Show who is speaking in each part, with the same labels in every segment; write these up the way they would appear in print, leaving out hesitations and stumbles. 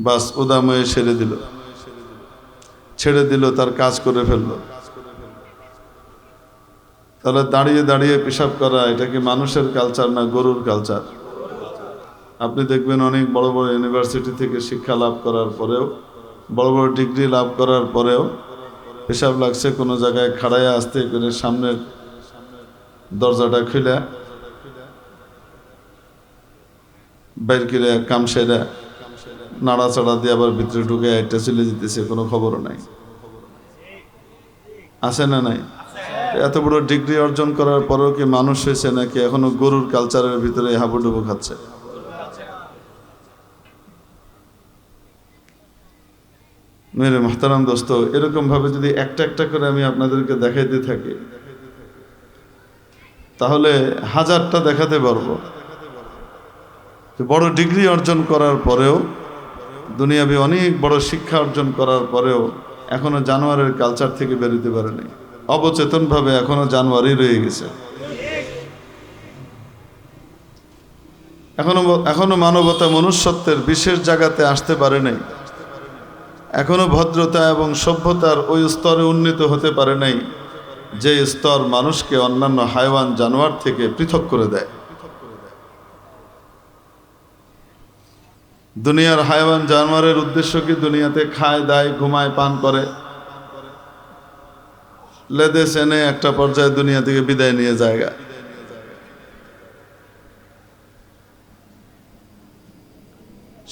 Speaker 1: বাস উদাময়ে ছেড়ে দিল, তার কাজ করে ফেললো। তাহলে দাঁড়িয়ে দাঁড়িয়ে পেশাব করা এটা কি মানুষের কালচার না গরুর কালচার? আপনি দেখবেন অনেক বড় বড় ইউনিভার্সিটি থেকে শিক্ষা লাভ করার পরেও, বড় বড় ডিগ্রি লাভ করার পরেও পেশাব লাগছে কোনো জায়গায় খাড়াইয়া আসতে করে সামনের দরজাটা খুলে বাইর করে কামসেরা নাড়াচাড়া দিয়ে আবার ভিতরে ঢুকে একটা চলে যেতেছে, কোনো খবরও নাই। আছে না নাই? এত বড় ডিগ্রি অর্জন করার পরেও কি মানুষ হয়েছে নাকি এখনো গরুর কালচারের ভিতরে হাবুডুবু খাচ্ছে? মেরে মোহতারাম দোস্ত, এরকম ভাবে যদি একটা একটা করে আমি আপনাদেরকে দেখাইতে থাকি তাহলে হাজারটা দেখাতে পারবো। বড় ডিগ্রি অর্জন করার পরেও, দুনিয়াবি অনেক বড় শিক্ষা অর্জন করার পরেও এখনো জানোয়ারের কালচার থেকে বেরোতে পারেনি। অবচেতনভাবে এখনো জানোয়ারই রয়ে গেছে। এখনো মানবতা মনুষ্যত্বের বিশেষ জায়গাতে আসতে পারে নাই। এখনো ভদ্রতা এবং সভ্যতার ওই স্তরে উন্নীত হতে পারে নাই যে স্তর মানুষকে অন্যান্য হাইওয়ান জানোয়ার থেকে পৃথক করে দেয়। দুনিয়ার হাইওয়ান জানোয়ারের উদ্দেশ্য কি? দুনিয়াতে খায়, দায়, ঘুমায়, পান করে, লেদেশ এনে একটা পর্যায়ে দুনিয়া থেকে বিদায় নিয়ে জায়গা।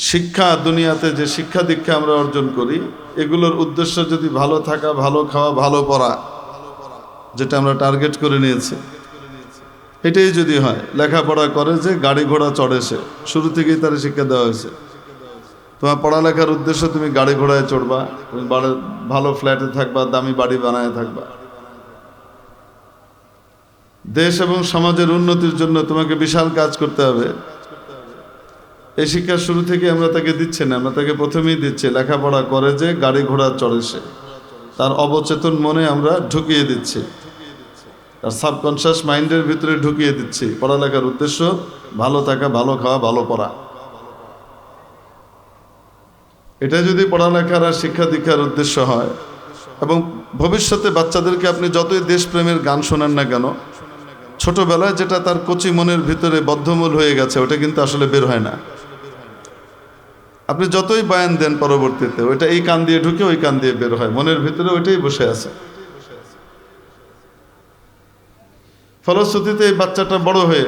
Speaker 1: শিক্ষা, দুনিয়াতে যে শিক্ষা দীক্ষা আমরা অর্জন করি, এগুলোর উদ্দেশ্য যদি ভালো থাকা, ভালো খাওয়া, ভালো পড়া, যেটা আমরা টার্গেট করে নিয়েছি, এটাই যদি হয়, লেখাপড়া করে যে গাড়ি ঘোড়া চড়ে সে, শুরু থেকেই তার শিক্ষা দেওয়া হয়েছে তোমার পড়ালেখার উদ্দেশ্য তুমি গাড়ি ঘোড়ায় চড়বা, তুমি ভালো ফ্ল্যাটে থাকবা, দামি বাড়ি বানায় থাকবা। দেশ এবং সমাজের উন্নতির জন্য তোমাকে বিশাল কাজ করতে হবে। এই শিক্ষা শুরু থেকে আমরা তাকে দিচ্ছি না, আমরা তাকে প্রথমেই দিচ্ছি লেখাপড়া করে যে গাড়ি ঘোড়া চড়ে সে, তার অবচেতন মনে আমরা ঢুকিয়ে দিচ্ছি, তার সাবকনশিয়াস মাইন্ডের ভিতরে ঢুকিয়ে দিচ্ছি পড়ালেখার উদ্দেশ্য ভালো থাকা, ভালো খাওয়া, ভালো পড়া। এটা যদি পড়ালেখার আর শিক্ষা দীক্ষার উদ্দেশ্য হয়, এবং ভবিষ্যতে বাচ্চাদেরকে আপনি যতই দেশপ্রেমের গান শোনান না কেন, ছোটবেলায় যেটা তার কচি মনের ভিতরে বদ্ধমূল হয়ে গেছে ওটা কিন্তু আসলে বের হয় না। আপনি যতই বয়ান দেন পরবর্তীতে ওইটা এই কান দিয়ে ঢুকে ওই কান দিয়ে বের হয়, মনের ভিতরে ওইটাই বসে আছে। ফলশ্রুতিতে এই বাচ্চাটা বড় হয়ে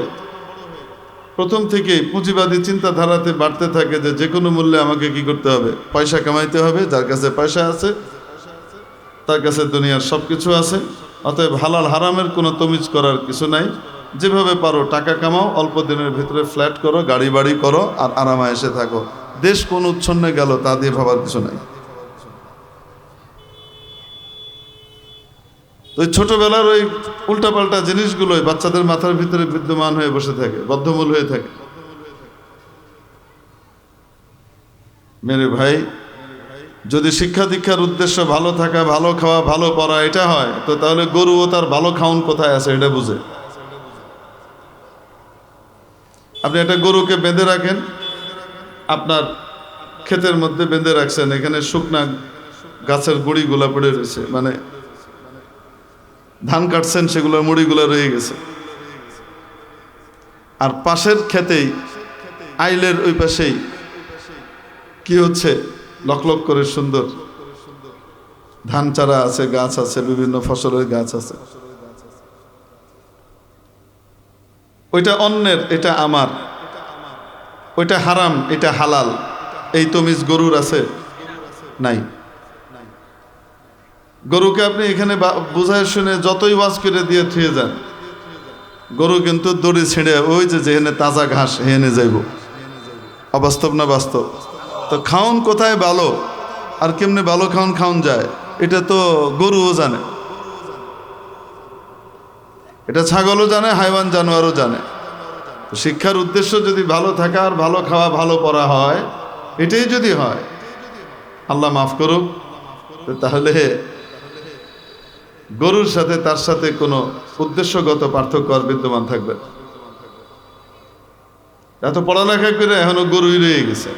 Speaker 1: প্রথম থেকেই পুঁজিবাদী চিন্তাধারাতে বাড়তে থাকে যে কোনো মূল্যে আমাকে কি করতে হবে, পয়সা কামাইতে হবে। যার কাছে পয়সা আছে তার কাছে দুনিয়ার সব কিছু আছে, অতএব হালাল হারামের কোনো তমিজ করার কিছু নাই। যেভাবে পারো টাকা কামাও, অল্প দিনের ভিতরে ফ্ল্যাট করো, গাড়ি বাড়ি করো, আর আরামায়েশে থাকো। দেশ কোন উচ্ছন্নে গেল তা দিয়ে ভাবার কিছু নাই। ওই ছোটবেলার ওই উল্টাপাল্টা জিনিসগুলোই বাচ্চাদের মাথার ভিতরে বিদ্যমান হয়ে বসে থাকে, বদ্ধমূল হয়ে থাকে। মেরে ভাই, যদি শিক্ষা দীক্ষার উদ্দেশ্য ভালো থাকা, ভালো খাওয়া, ভালো পড়া এটা হয়, তো তাহলে গরুও তার ভালো খাওন কোথায় আছে এটা বুঝে। আপনি একটা গরুকে বেঁধে রাখেন, আপনার ক্ষেতের মধ্যে বেঁধে রাখছেন, এখানে শুকনা গাছের গুঁড়িগুলা পড়ে রয়েছে, মানে ধান কাটছেন সেগুলোর মুড়িগুলো রয়ে গেছে। আর পাশের ক্ষেতেই, আইলের ওই পাশেই কি হচ্ছে, লক লক করে সুন্দর ধান চারা আছে, গাছ আছে, বিভিন্ন ফসলের গাছ আছে। ওইটা অন্যের, এটা আমার, ওইটা হারাম, এটা হালাল, এই তমিজ গরুর আছে? নাই। গরুকে আপনি এখানে বুঝায় শুনে যতই ওয়াজ করে দিয়ে থুয়ে যান, গরু কিন্তু দড়ি ছিঁড়ে ওই যে যেখানে তাজা ঘাস হেনে যাইব। অবাস্তব না বাস্তব? তো খাওন কোথায় ভালো আর কেমনে ভালো খাওন যায় এটা তো গরুও জানে, এটা ছাগলও জানে, হাইওয়ান জানোয়ারও জানে। শিক্ষার উদ্দেশ্য যদি ভালো থাকা আর ভালো খাওয়া, ভালো পড়া হয়, এটাই যদি হয়, আল্লাহ মাফ করুক, তাহলে গরুর সাথে তার সাথে কোনো উদ্দেশ্যগত পার্থক্য আর বিদ্যমান থাকবে। এত পড়ালেখা করে এখনো গরুই রয়ে গেছে।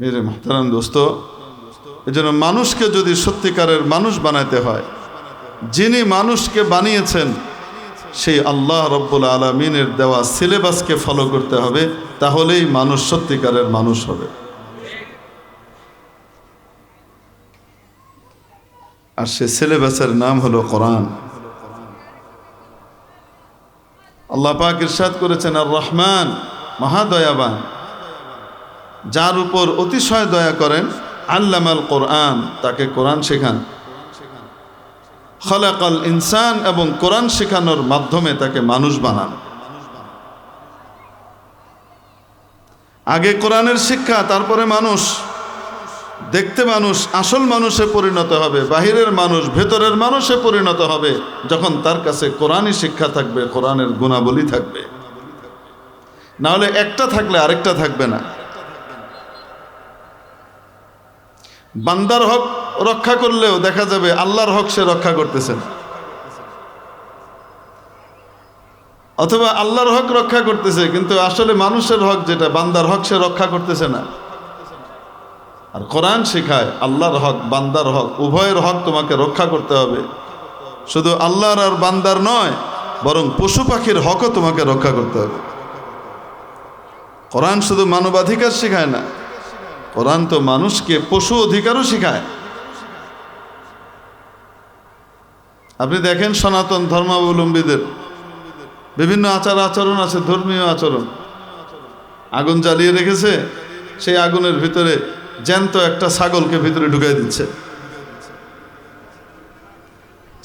Speaker 1: মেরে মুহতারাম দোস্ত, এজন্য মানুষকে যদি সত্যিকারের মানুষ বানাতে হয়, যিনি মানুষকে বানিয়েছেন সেই আল্লাহ রব্বুল আলামিনের দেওয়া সিলেবাসকে ফলো করতে হবে, তাহলেই মানুষ সত্যিকারের মানুষ হবে। আর সে সিলেবাসের নাম হলো কোরআন। আল্লাহ পাক ইরশাদ করেছেন, আর রহমান, মহাদয়াবান, যার উপর অতিশয় দয়া করেন, আল্লামাল কোরআন, তাকে কোরআন শেখান। খলাকাল ইনসান, এবং কোরআন শেখানোর মাধ্যমে তাকে মানুষ বানান। আগে কোরআনের শিক্ষা, তারপরে মানুষ। দেখতে মানুষ, আসল মানুষে পরিণত হবে, বাহিরের মানুষ ভেতরের মানুষে পরিণত হবে যখন তার কাছে কোরআনই শিক্ষা থাকবে, কোরআনের গুণাবলী থাকবে। না হলে একটা থাকলে আরেকটা থাকবে না। বান্দার হক রক্ষা করলেও দেখা যাবে আল্লাহর হক সে রক্ষা করতেছেন, অথবা আল্লাহর হক রক্ষা করতেছে কিন্তু আসলে মানুষের হক, যেটা বান্দার হক, সে রক্ষা করতেছে না। আর কোরআন শেখায় আল্লাহর হক, বান্দার হক, উভয়ের হক তোমাকে রক্ষা করতে হবে। শুধু আল্লাহর আর বান্দার নয়, বরং পশু পাখির হকও তোমাকে রক্ষা করতে হবে। কোরআন শুধু মানবাধিকার শেখায় না, কোরআন তো মানুষকে পশু অধিকারও শেখায়। আপনি দেখেন সনাতন ধর্মাবলম্বীদের বিভিন্ন আচার আচরণ আছে, ধর্মীয় আচরণ। আগুন জ্বালিয়ে রেখেছে, সেই আগুনের ভিতরে জ্যান্ত একটা ছাগলকে ভিতরে ঢুকাই দিচ্ছে।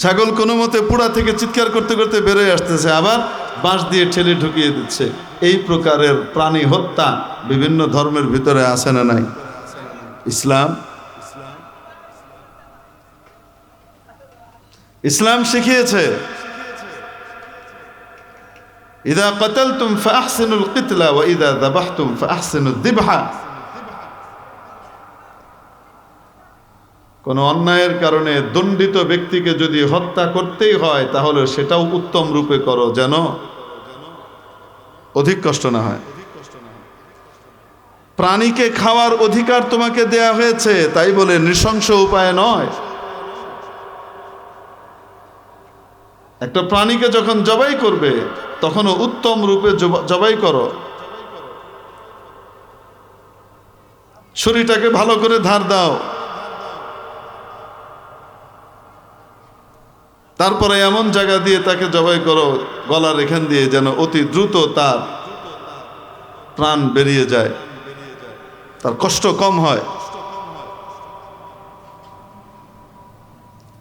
Speaker 1: ছাগল কোনো মতে পোড়া থেকে চিৎকার করতে করতে বেরোয় আসতেছে, আবার বাঁশ দিয়ে ঠেলে ঢুকিয়ে দিচ্ছে। এই প্রকারের প্রাণী হত্যা বিভিন্ন ধর্মের ভিতরে আছে না নাই? ইসলাম শিখিয়েছে, ইদা কাতালতুম ফাহসিনুল কিতলা ওয়া ইদা যাবাহতুম ফাহসিনুদ যিবহা। কোনো অন্যায়ের কারণে দণ্ডিত ব্যক্তিকে যদি হত্যা করতেই হয়, তাহলে সেটাও উত্তম রূপে করো, যেন অধিক কষ্ট না হয়। প্রাণীকে খাওয়ার অধিকার তোমাকে দেয়া হয়েছে, তাই বলে নৃশংস উপায়ে নয়। একটা প্রাণীকে যখন জবাই করবে, তখনও উত্তম রূপে জবাই করো। ছুরিটাকে ভালো করে ধার দাও, তারপরে এমন জায়গা দিয়ে তাকে জবাই করো, গলার এখান দিয়ে, যেন অতি দ্রুত তার প্রাণ বেরিয়ে যায়, তার কষ্ট কম হয়।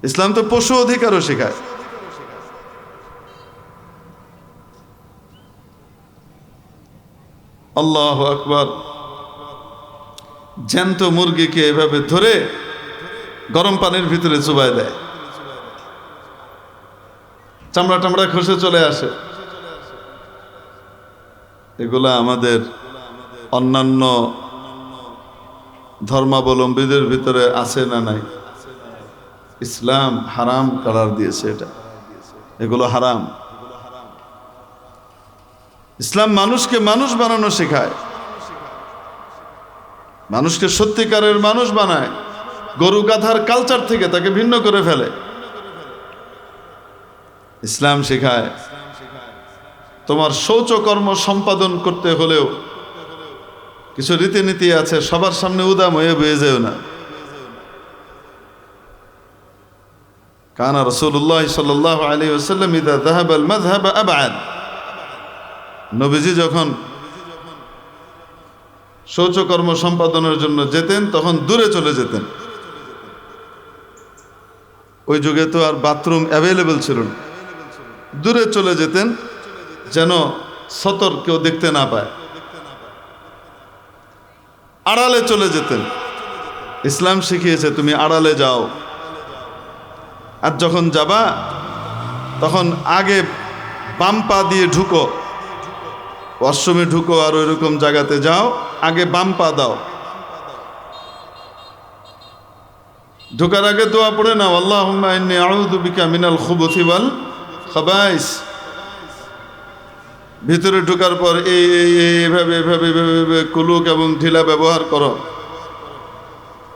Speaker 1: ইসলাম তো পশু অধিকারও শেখায়। আল্লাহু আকবার। জ্যান্ত মুরগিকে এভাবে ধরে গরম পানির ভিতরে চুবাই দেয়, চামড়া টামড়া খসে চলে আসে। এগুলা আমাদের অন্যান্য ধর্মাবলম্বীদের ভিতরে আছে না নাই? ইসলাম হারাম করার দিয়েছে, এটা, এগুলো হারাম। ইসলাম মানুষকে মানুষ বানানো শেখায়, মানুষকে সত্যিকারের মানুষ বানায়, গরু গাধার কালচার থেকে তাকে ভিন্ন করে ফেলে। ইসলাম শেখায় তোমার শৌচকর্ম সম্পাদন করতে হলেও কিছু রীতিনীতি আছে, সবার সামনে উদাম হয়ে বয়ে যেও না। কানা রাসূলুল্লাহ সাল্লাল্লাহু আলাইহি ওয়াসাল্লাম ইযা যাহাবা আল মাযহাব আবআদ। নবীজি যখন শৌচকর্ম সম্পাদনের জন্য যেতেন, তখন দূরে চলে যেতেন। ওই যুগে তো আর বাথরুম অ্যাভেলেবল ছিল না, দূরে চলে যেতেন যেন সতর কেউ দেখতে না পায়, আড়ালে চলে যেতেন। ইসলাম শিখিয়েছে তুমি আড়ালে যাও, আর যখন যাবা তখন আগে বাম পা দিয়ে ঢুকো, ওয়াশরুমে ঢুকো আর ওইরকম জায়গাতে যাও, আগে বাম পা দাও। ঢোকার আগে দোয়া পড়ে নাও, আল্লাহুম্মা ইন্নী আউযু বিকা মিনাল খুবুথি ওয়াল খাবাইস। ভিতরে ঢোকার পর এইভাবে কুলুক এবং ঢিলা ব্যবহার করো,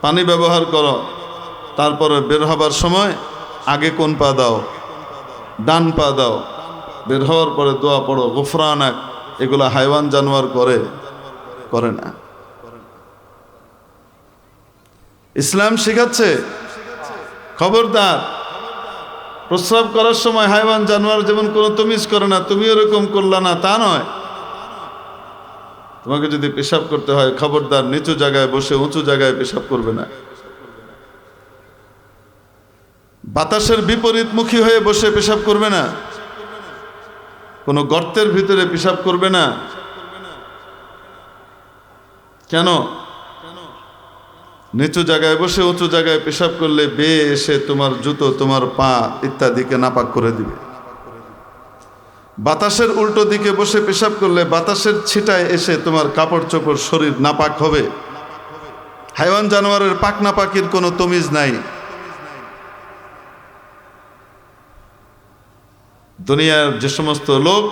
Speaker 1: পানি ব্যবহার করো, তারপরে বের হবার সময় আগে কোন পা দাও? ডান পা দাও। বের হওয়ার পরে দোয়া পড়ো, গুফরানাক। এগুলা হাইওয়ান জানোয়ার করে না। ইসলাম শেখাচ্ছে খবরদার, প্রস্রাব করার সময় হাইওয়ান জানোয়ার যেমন কোনো তমিজ করে না, তুমি এরকম করলা না তা নয়। তোমাকে যদি পেশাব করতে হয় খবরদার নিচু জায়গায় বসে উঁচু জায়গায় পেশাব করবে না। বাতাসের বিপরীতমুখী হয়ে বসে পেশাব করবে না। কোনো গর্তের ভিতরে পেশাব করবে না। কেন? নিচু জায়গায় বসে উঁচু জায়গায় পেশাব করলে বেয়ে এসে তোমার জুতো, তোমার পা ইত্যাদিকে নাপাক করে দিবে। বাতাসের উল্টো দিকে বসে পেশাব করলে বাতাসের ছিটায় এসে তোমার কাপড় চোপড় শরীর নাপাক হবে। হাইওয়ান জানোয়ারের পাক নাপাকির কোনো তমিজ নাই। দুনিয়ার যে সমস্ত লোক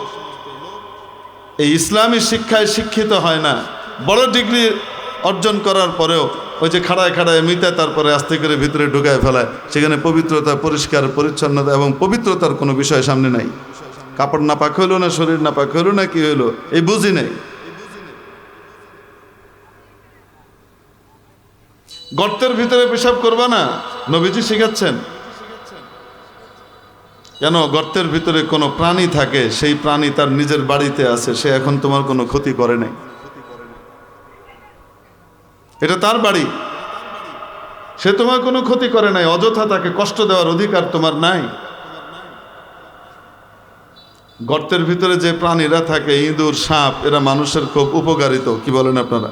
Speaker 1: এই ইসলামী শিক্ষায় শিক্ষিত হয় না, বড় ডিগ্রি অর্জন করার পরেও ওই যে খাড়ায় খাড়ায় মিটায় তারপরে আস্তে করে ভিতরে ঢুকায় ফেলায়, সেখানে পবিত্রতা, পরিষ্কার পরিচ্ছন্নতা এবং পবিত্রতার কোনো বিষয় সামনে নাই। কাপড় নাপাক হইল না, শরীর নাপাক হইল না, কি হইল এই বুঝি নেই। গর্তের ভিতরে পেশাব করবা না, নবীজি শিখাচ্ছেন। কেন? গর্তের ভিতরে কোনো প্রাণী থাকে, সেই প্রাণী তার নিজের বাড়িতে আছে, সে এখন তোমার কোনো ক্ষতি করে নাই। এটা তার বাড়ি, সে তোমার কোনো ক্ষতি করে নাই, অযথা তাকে কষ্ট দেওয়ার অধিকার তোমার নাই। গর্তের ভিতরে যে প্রাণীরা থাকে, ইঁদুর, সাপ, এরা মানুষের খুব উপকারিত। কি বলেন আপনারা?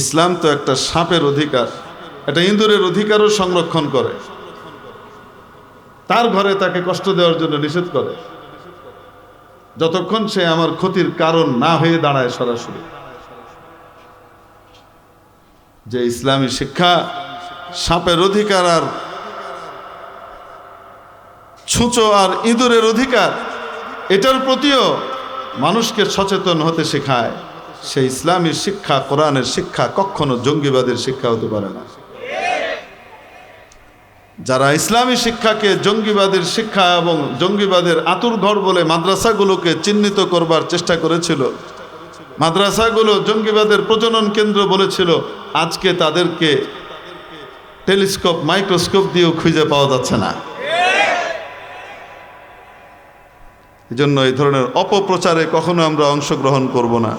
Speaker 1: ইসলাম তো একটা সাপের অধিকার, একটা ইঁদুরের অধিকারও সংরক্ষণ করে, তার ঘরে তাকে কষ্ট দেওয়ার জন্য নিষেধ করে, যতক্ষণ সে আমার ক্ষতির কারণ না হয়ে দাঁড়ায় সরাসরি। যে ইসলামী শিক্ষা সাপের অধিকার আর ছুঁচো আর ইঁদুরের অধিকার, এটার প্রতিও মানুষকে সচেতন হতে শেখায়। সেই ইসলামী শিক্ষা, কোরআনের শিক্ষা কখনো জঙ্গিবাদের শিক্ষা হতে পারে না। যারা ইসলামী শিক্ষাকে জঙ্গিবাদের শিক্ষা এবং জঙ্গিবাদের আঁতুড়ঘর বলে মাদ্রাসাগুলোকে চিহ্নিত করবার চেষ্টা করেছিল, মাদ্রাসাগুলো জঙ্গিবাদের প্রজনন কেন্দ্র বলেছিল, আজকে তাদেরকে টেলিস্কোপ, মাইক্রোস্কোপ দিয়েও খুঁজে পাওয়া যাচ্ছে না। এই জন্য এই ধরনের অপপ্রচারে কখনো আমরা অংশগ্রহণ করব না,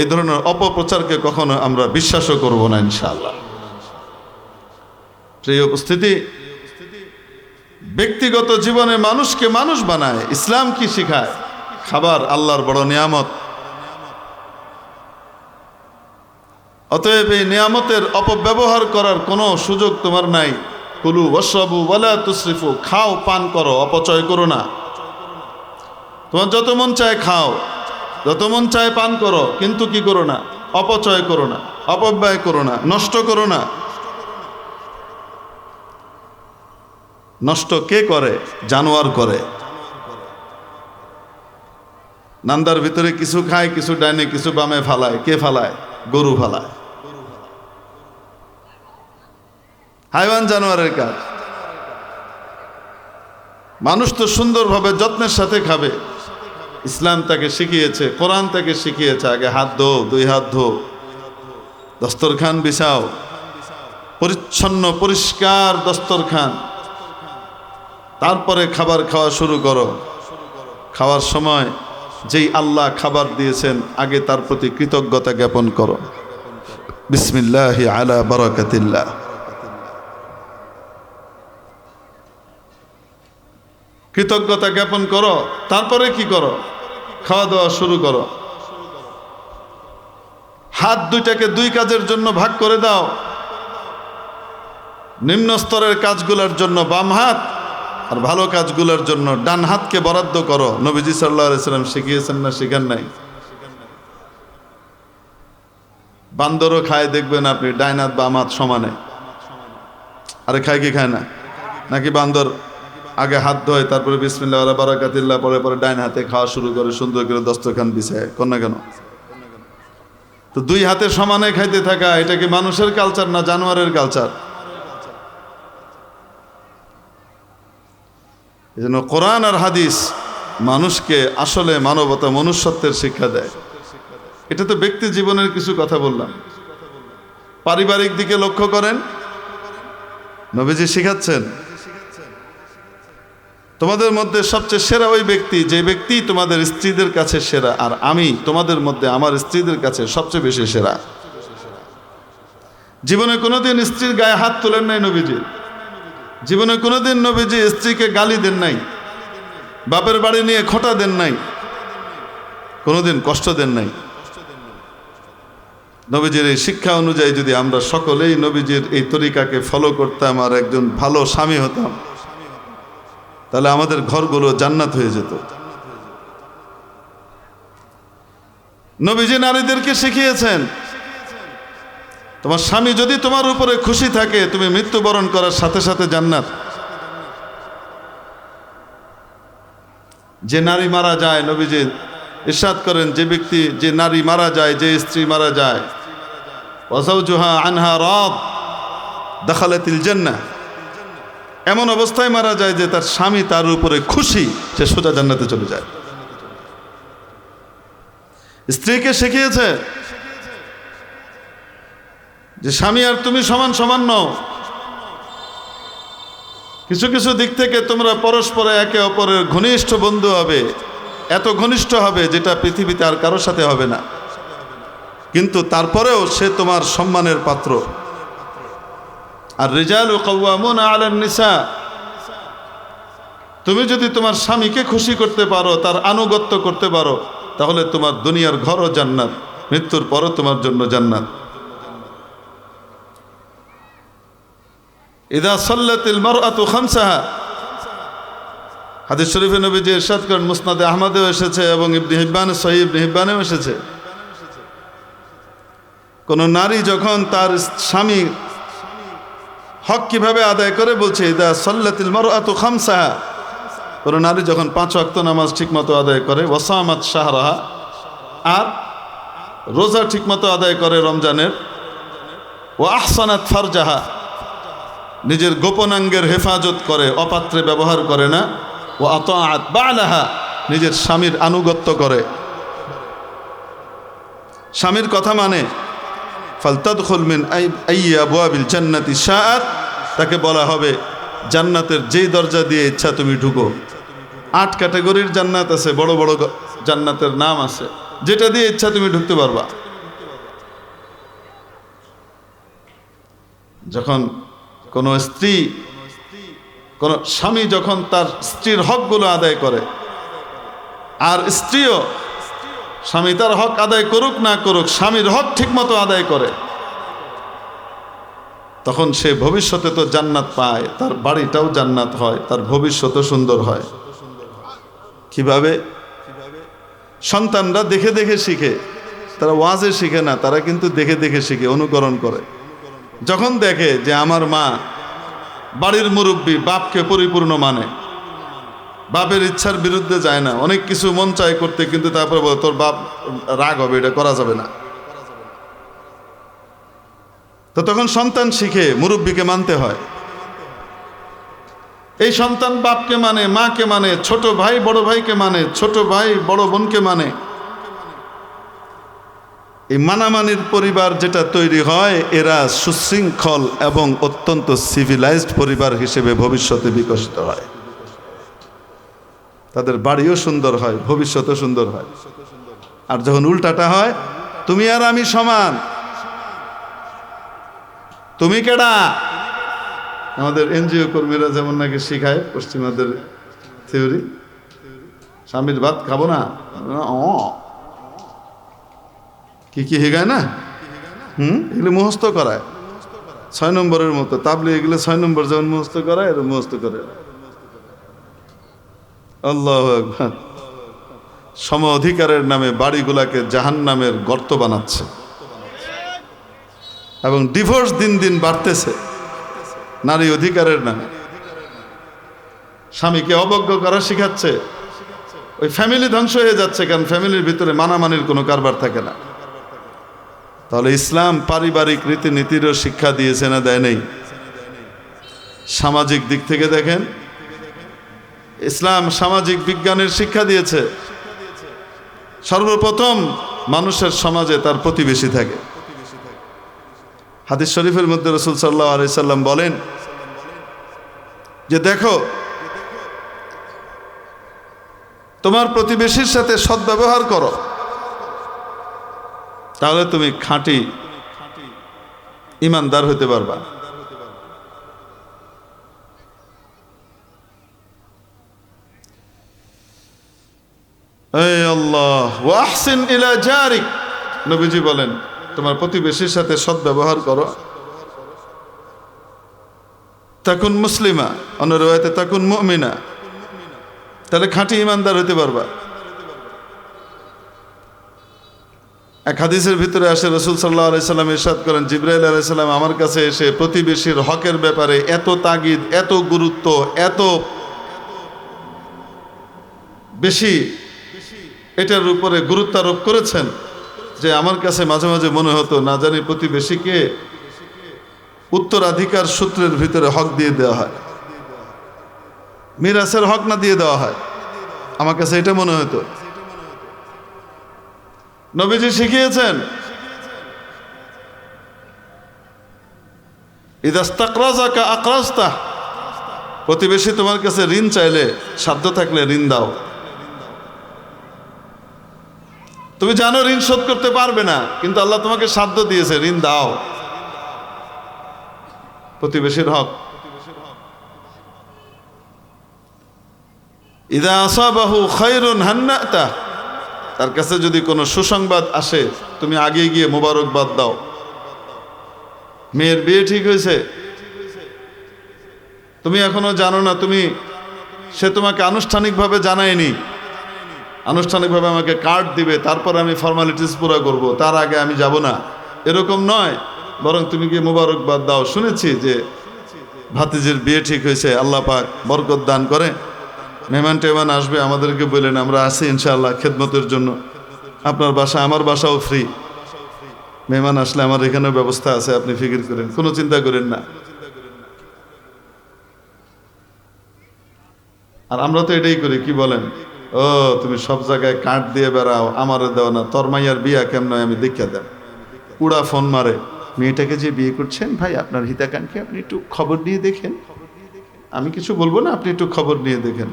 Speaker 1: এই ধরনের অপপ্রচারকে কখনো আমরা বিশ্বাসও করব না ইনশাআল্লাহ। প্রিয় উপস্থিতি, ব্যক্তিগত জীবনে মানুষকে মানুষ বানায়। ইসলাম কি শিখায়? খাবার আল্লাহর বড় নিয়ামত, অতএব এই নিয়ামতের অপব্যবহার করার কোনো সুযোগ তোমার নাই। কুলু ওয়াশরাবু ওয়ালা তুসরিফু, খাও, পান করো, অপচয় করো না। তোমার যত মন চায় খাও, যত মন চায় পান করো, কিন্তু কি করো না? অপচয় করো না, অপব্যয় করো না, নষ্ট করো না। নষ্ট কে করে? জানোয়ার করে। নান্দার ভিতরে কিছু খায়, কিছু ডাইনে, কিছু বামে ফালায়। কে ফালায়? গরু ফালায়। হাইওয়ান জানোয়ারের কাজ। মানুষ তো সুন্দরভাবে যত্নের সাথে খাবে। ইসলাম তাকে শিখিয়েছে, কোরআন তাকে শিখিয়েছে, আগে হাত ধো, 2 হাত ধো, দস্তরখান বিছাও, পরিচ্ছন্ন পরিষ্কার দস্তরখান, তারপরে খাবার খাওয়া শুরু করো। খাওয়ার সময় যেই আল্লাহ খাবার দিয়েছেন, আগে তার প্রতি কৃতজ্ঞতা জ্ঞাপন করো। বিসমিল্লাহি আলা বারাকাতিল্লাহ। কৃতজ্ঞতা জ্ঞাপন করো, তারপরে কি করো? খাওয়া দাওয়া শুরু করো। হাত দুইটাকে 2 কাজের জন্য ভাগ করে দাও। নিম্ন স্তরের কাজগুলোর জন্য বাম হাত, আর ভালো কাজগুলোর জন্য ডান হাতকে বরাদ্দ করো। নবীজি সাল্লাল্লাহু আলাইহি সাল্লাম শিখিয়েছেন না? শিখান নাই? বান্দরও খায়, দেখবেন আপনি, ডাইন হাত বাম হাত সমানে। আরে খায় কি খায় না? নাকি বান্দর আগে হাত ধোয়, তারপরে বিসমিল্লাহ ওয়া বারাকাতিল্লাহ পরে পরে ডাইন হাতে খাওয়া শুরু করে, সুন্দর করে দস্তরখান বিছায়? কোন না কেন? তো দুই হাতে সমানে খাইতে থাকা, এটা কি মানুষের কালচার না জানোয়ারের কালচার? এই জন্য কোরআন আর হাদিস মানুষকে আসলে মানবতা, মনুষ্যত্বের শিক্ষা দেয়। এটা তো ব্যক্তি জীবনের কিছু কথা বললাম। পারিবারিক দিকে লক্ষ্য করেন, নবীজি শিখাচ্ছেন তোমাদের মধ্যে সবচেয়ে সেরা ওই ব্যক্তি যে ব্যক্তি তোমাদের স্ত্রীদের কাছে সেরা, আর আমি তোমাদের মধ্যে আমার স্ত্রীদের কাছে সবচেয়ে বেশি সেরা। জীবনে কোনোদিন স্ত্রীর গায়ে হাত তোলেন নাই নবীজি। জীবনে কোনোদিন নবীজি স্ত্রীকে গালি দেন নাই, বাপের বাড়ি নিয়ে খোঁটা দেন নাই, কোনোদিন কষ্ট দেন নাই। নবীজির এই শিক্ষা অনুযায়ী যদি আমরা সকলেই নবীজির এই তরিকাকে ফলো করতাম আর একজন ভালো স্বামী হতাম, তাহলে আমাদের ঘরগুলো জান্নাত হয়ে যেত। নবীজি নারীদেরকে শিখিয়েছেন, তোমার স্বামী যদি তোমার উপরে খুশি থাকে, তুমি মৃত্যুবরণ করার সাথে সাথে জান্নাত। যে নারী মারা যায়, নবীজি ইরশাদ করেন, যে ব্যক্তি, যে নারী মারা যায়, যে স্ত্রী মারা যায়, ওয়াজাওজুহা আনহা রাদ দাখালাতিল জান্নাহ, এমন অবস্থায় মারা যায় যে তার স্বামী তার উপরে খুশি, সে সোজা জান্নাতে চলে যায়। স্ত্রীকে শিখিয়েছে যে স্বামী আর তুমি সমান সমান নও। কিছু কিছু দিক থেকে তোমরা পরস্পরে একে অপরের ঘনিষ্ঠ বন্ধু হবে, এত ঘনিষ্ঠ হবে যেটা পৃথিবীতে আর কারোর সাথে হবে না, কিন্তু তারপরেও সে তোমার সম্মানের পাত্র। আর রিজালু কাওয়ামুনা আলান নিসা, তুমি যদি তোমার স্বামীকে খুশি করতে পারো, তার আনুগত্য করতে পারো, তাহলে তোমার দুনিয়ার ঘরও জান্নাত, মৃত্যুর পরও তোমার জন্য জান্নাত। ইদা সাল্লাতিল মারআতু খামসাহা, হাদিস শরীফে নবীজি ইরশাদ করেন, মুসনাদে আহমদেও এসেছে এবং ইবনে হিব্বান, সহিহ ইবনে হিব্বানেও এসেছে, কোন নারী যখন তার স্বামী হক কিভাবে আদায় করে, বলছে ইদা সাল্লাতিল মারআতু খামসাহা, কোন নারী যখন 5 ওয়াক্ত নামাজ ঠিকমতো আদায় করে, ওয়াসামাত শাহরাহা, আর রোজা ঠিকমতো আদায় করে রমজানের, ওয়া আহসানাত ফারজাহা, নিজের গোপনাঙ্গের হেফাজত করে, অপাত্রে ব্যবহার করে না, ও আতাআত বালাহা, নিজের স্বামীর আনুগত্য করে, স্বামীর কথা মানে, ফালতাদখুল মিন আইয়ি আবওয়াবিল জান্নাতি শাআত, তাকে বলা হবে জান্নাতের যেই দরজা দিয়ে ইচ্ছা তুমি ঢুকো। 8 ক্যাটাগরির জান্নাত আছে, বড় বড় জান্নাতের নাম আছে, যেটা দিয়ে ইচ্ছা তুমি ঢুকতে পারবা। যখন কোন স্ত্রী, কোন স্বামী যখন তার স্ত্রীর হকগুলো আদায় করে, আর স্ত্রীও স্বামী তার হক আদায় করুক না করুক, স্বামীর হক ঠিকমতো আদায় করে, তখন সে ভবিষ্যতে তো জান্নাত পায়, তার বাড়িটাও জান্নাত হয়, তার ভবিষ্যতও সুন্দর হয়। কিভাবে? সন্তানরা দেখে দেখে শিখে, তারা ওয়াজে শিখে না, তারা কিন্তু দেখে দেখে শিখে, অনুকরণ করে। যখন দেখে যে আমার মা, বাড়ির মুরব্বী, বাপকে পরিপূর্ণ মানে, বাপের ইচ্ছার বিরুদ্ধে যায় না, অনেক কিছু মন চায় করতে, কিন্তু তারপরে বলে তোর বাপ রাগ হবে, এটা করা যাবে না, তো তখন সন্তান শিখে মুরব্বীকে মানতে হয়। এই সন্তান বাপকে মানে, মাকে মানে, ছোট ভাই বড় ভাইকে মানে, ছোট ভাই বড় বোনকে মানে। এই মানামানির পরিবার যেটা তৈরি হয়, এরা সুশৃঙ্খল এবং অত্যন্ত সিভিলাইজড পরিবার হিসেবে ভবিষ্যতে বিকশিত হয়। তাদের বাড়িও সুন্দর হয়, ভবিষ্যতও সুন্দর হয়। আর যখন উল্টাটা হয়, তুমি আর আমি সমান, তুমি কেডা? আমাদের এনজিও কর্মীরা যেমন নাকি শিখায় পশ্চিমাদের থিওরি, স্বামীর ভাত খাবো না, কি কি হিগায় না, এগুলো মুখস্থ করায় 6 নম্বরের মতো। তাবলিগ এগুলো 6 নম্বর যেমন মুখস্থ করায়, এর মুখস্থ করে। আল্লাহু আকবার। সম অধিকারের নামে বাড়িগুলাকে জাহান্নামের গর্ত বানাচ্ছে, এবং ডিভোর্স দিন দিন বাড়তেছে নারী অধিকারের নামে। স্বামীকে অবজ্ঞা করা শিখাচ্ছে, ওই ফ্যামিলি ধ্বংস হয়ে যাচ্ছে, কারণ ফ্যামিলির ভিতরে মানামানির কোনো কারবার থাকে না। তাহলে ইসলাম পারিবারিক রীতিনীতিরও শিক্ষা দিয়েছে না দেয় নেই? সামাজিক দিক থেকে দেখেন, ইসলাম সামাজিক বিজ্ঞানের শিক্ষা দিয়েছে। সর্বপ্রথম মানুষের সমাজে তার প্রতিবেশী থাকে। হাদিস শরীফের মধ্যে রাসূল সাল্লাল্লাহু আলাইহি সাল্লাম বলেন যে দেখো, তোমার প্রতিবেশীর সাথে সদ্ব্যবহার করো, তাহলে তুমি খাঁটি ঈমানদার হতে পারবা। এই আল্লাহ, ওয়াহসিন ইলা জারিক, নবীজি বলেন তোমার প্রতিবেশীর সাথে সদ্ব্যবহার করো। তাকুন মুসলিমা, অন্য রওয়ায়াতে তাকুন মুমিনা, তাহলে খাঁটি ঈমানদার হতে পারবা। এক হাদিসের ভিতরে আসে রাসূল সাল্লাল্লাহু আলাইহি সাল্লাম ইরশাদ করেন, জিবরাইল আলাইহিস সালাম আমার কাছে এসে প্রতিবেশীর হকের ব্যাপারে এত তাগিদ, এত গুরুত্ব, এত বেশি এটার উপরে গুরুত্ব আরোপ করেছেন যে আমার কাছে মাঝে মাঝে মনে হতো না জানি প্রতিবেশীকে উত্তরাধিকার সূত্রের ভিতরে হক দিয়ে দেওয়া হয়, মিরাসের হক না দিয়ে দেওয়া হয়। আমার কাছে এটা মনে হতো। নবীজি শিখিয়েছেন, ইদাস্তাকরাজাকা আকরাজতাহ, প্রতিবেশী তোমার কাছে ঋণ চাইলে সাধ্য থাকলে ঋণ দাও। তুমি জানো ঋণ শোধ করতে পারবে না, কিন্তু আল্লাহ তোমাকে সাধ্য দিয়েছে, ঋণ দাও। প্রতিবেশীর হক। ইদা আসাবাহু খায়রুন হান্নাতা, তার কাছে যদি কোনো সুসংবাদ আসে তুমি আগে গিয়ে মোবারকবাদ দাও। মেয়ের বিয়ে ঠিক হয়েছে, তুমি এখনো জানো না, সে তোমাকে আনুষ্ঠানিকভাবে জানায়নি, আনুষ্ঠানিকভাবে আমাকে কার্ড দিবে, তারপর আমি ফর্মালিটিস পুরো করব, তার আগে আমি যাব না, এরকম নয়। বরং তুমি গিয়ে মোবারকবাদ দাও, শুনেছি যে ভাতিজির বিয়ে ঠিক হয়েছে, আল্লাহ পাক বরকত দান করে, মেহমান টেহমান আসবে, আমাদেরকে বললেন, আমরা আছি ইনশাআল্লাহ খেদমতের জন্য, আপনার বাসা আমার বাসাও ফ্রি, মেহমান আসলে আমার এখানেও ব্যবস্থা আছে, আপনি ফিকির করেন, কোনো চিন্তা করেন না। আর আমরা তো এটাই করি, কি বলেন, ও তুমি সব জায়গায় কার্ড দিয়ে বেড়াও, আমারও দেও না, তোর মাইয়ার বিয়া কেমন আমি দেখিয়া দেন। উড়া ফোন মারে, মেয়েটাকে যে বিয়ে করছেন ভাই আপনার হিতাকাঙ্ক্ষী, আপনি একটু খবর নিয়ে দেখেন, আমি কিছু বলবো না, আপনি একটু খবর নিয়ে দেখেন।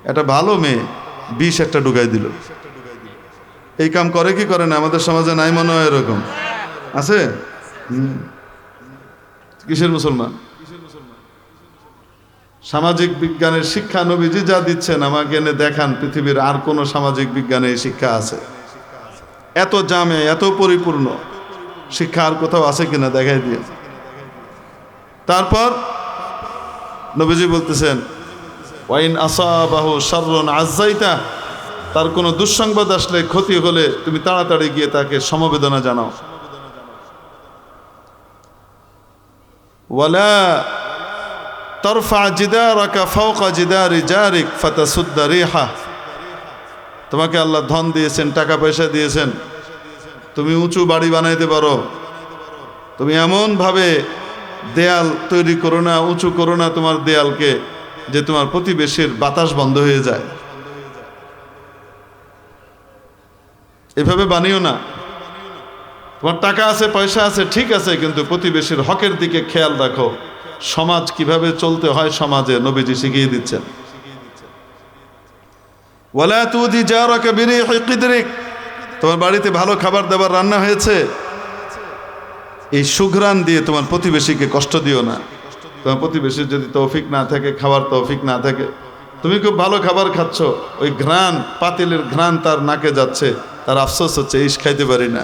Speaker 1: একটা ভালো মেয়ে 20 একটা ঢুকাই দিল। এই কাম করে কি করে না আমাদের সমাজে? নাই মনে হয় এরকম আছে। কিসের মুসলমান? সামাজিক বিজ্ঞানের শিক্ষা নবীজি যা দিচ্ছেন আমাকে এনে দেখান পৃথিবীর আর কোন সামাজিক বিজ্ঞানে এই শিক্ষা আছে? এত জামে, এত পরিপূর্ণ শিক্ষা আর কোথাও আছে কিনা দেখাই দিয়ে। তারপর নবীজি বলতেছেন, ওয়াইন আসাবাহু শাররুন আযাইতা, তার কোনো দুঃসংবাদ আসলে, ক্ষতি হলে তুমি তাড়াতাড়ি গিয়ে তাকে সমবেদনা জানাও। ওয়ালা তারফা জিদারাকা ফাওকা জিদারি জারিক ফাতাসুদ্দা রিহা, তোমাকে আল্লাহ ধন দিয়েছেন, টাকা পয়সা দিয়েছেন, তুমি উঁচু বাড়ি বানাইতে পারো, তুমি এমন ভাবে দেয়াল তৈরি করো না, উঁচু করো না তোমার দেয়ালকে, যে তোমার প্রতিবেশীর বাতাস বন্ধ হয়ে যায়। এভাবে বানিও না। তোমার টাকা আছে, পয়সা আছে, ঠিক আছে, কিন্তু প্রতিবেশীর হকের দিকে খেয়াল রাখো। সমাজ কিভাবে চলতে হয় সমাজে নবীজি শিখিয়ে দিচ্ছেন। ওয়ালা তুদি জারাকা বিরিহি কিদরিক, তোমার বাড়িতে ভালো খাবার দাবার রান্না হয়েছে, এই সুঘ্রাণ দিয়ে তোমার প্রতিবেশীকে কষ্ট দিও না। তোমার প্রতিবেশীর যদি তৌফিক না থাকে, খাবার তৌফিক না থাকে, তুমি খুব ভালো খাবার খাচ্ছ, ওই ঘ্রাণ, পাতিলের ঘ্রাণ তার নাকে যাচ্ছে, তার আফসোস হচ্ছে ইস খাইতে পারি না।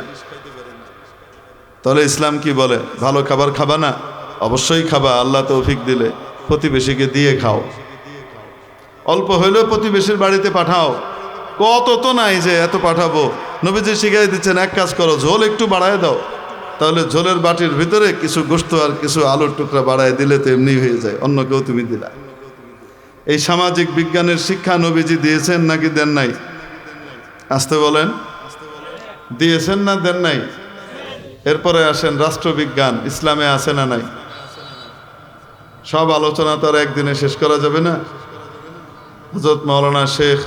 Speaker 1: তাহলে ইসলাম কি বলে? ভালো খাবার খাবা না? অবশ্যই খাবা, আল্লাহ তৌফিক দিলে প্রতিবেশীকে দিয়ে খাও। অল্প হইলেও প্রতিবেশীর বাড়িতে পাঠাও। কত তো নাই যে এত পাঠাবো। নবীজি শিখাই দিচ্ছেন, এক কাজ করো, ঝোল একটু বাড়ায় দাও, তাহলে ঝোলের বাটির ভিতরে কিছু গোশত আর কিছু আলুর টুকরা বাড়ায় দিলে তো এমনি হয়ে যায়, অন্য কেউ তুমি দিলা। এই সামাজিক বিজ্ঞানের শিক্ষা নবীজি দিয়েছেন নাকি দেন নাই? আসতে বলেন, দিয়েছেন না দেন নাই? এরপরে আসেন রাষ্ট্রবিজ্ঞান, ইসলামে আছে না নাই? সব আলোচনা তো আর একদিনে শেষ করা যাবে না। হযরত মাওলানা শেখ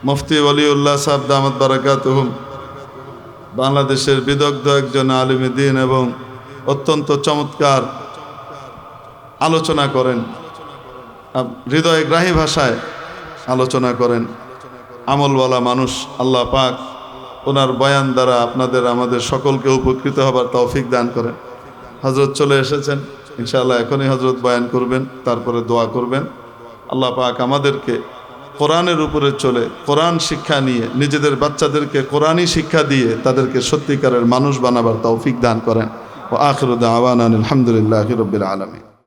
Speaker 1: মুফতি ওলিউল্লাহ সাহেব দামাত বারাকাতুহুম বাংলাদেশের বিদগ্ধ একজন আলিমে দ্বীন এবং অত্যন্ত চমৎকার আলোচনা করেন, হৃদয়গ্রাহী ভাষায় আলোচনা করেন। আমলওয়ালা মানুষ। আল্লাহ পাক ওনার বয়ান দ্বারা আপনাদের আমাদের সকলকে উপকৃত হবার তৌফিক দান করেন। হযরত চলে এসেছেন, ইনশাআল্লাহ এখনই হযরত বয়ান করবেন, তারপরে দোয়া করবেন। আল্লাহ পাক আমাদেরকে কোরআনের উপরে চলে কোরআন শিক্ষা নিয়ে নিজেদের বাচ্চাদেরকে কোরআনই শিক্ষা দিয়ে তাদেরকে সত্যিকারের মানুষ বানাবার তৌফিক দান করেন। ওয়া আখিরু দাওয়ানা আলহামদুলিল্লাহি রাব্বিল আলামিন।